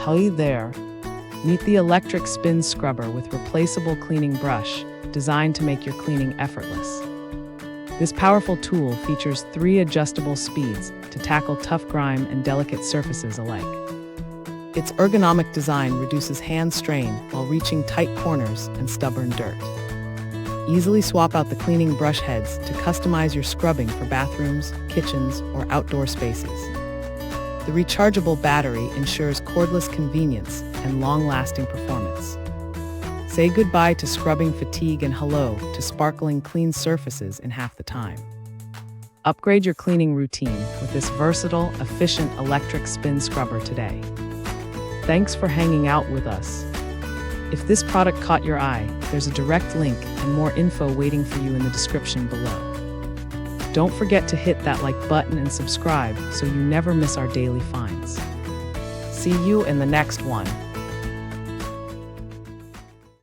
Hey there! Meet the electric spin scrubber with replaceable cleaning brush, designed to make your cleaning effortless. This powerful tool features 3 adjustable speeds to tackle tough grime and delicate surfaces alike. Its ergonomic design reduces hand strain while reaching tight corners and stubborn dirt. Easily swap out the cleaning brush heads to customize your scrubbing for bathrooms, kitchens, or outdoor spaces. The rechargeable battery ensures cordless convenience and long-lasting performance. Say goodbye to scrubbing fatigue and hello to sparkling clean surfaces in half the time. Upgrade your cleaning routine with this versatile, efficient electric spin scrubber today. Thanks for hanging out with us. If this product caught your eye, there's a direct link and more info waiting for you in the description below. Don't forget to hit that like button and subscribe so you never miss our daily finds. See you in the next one.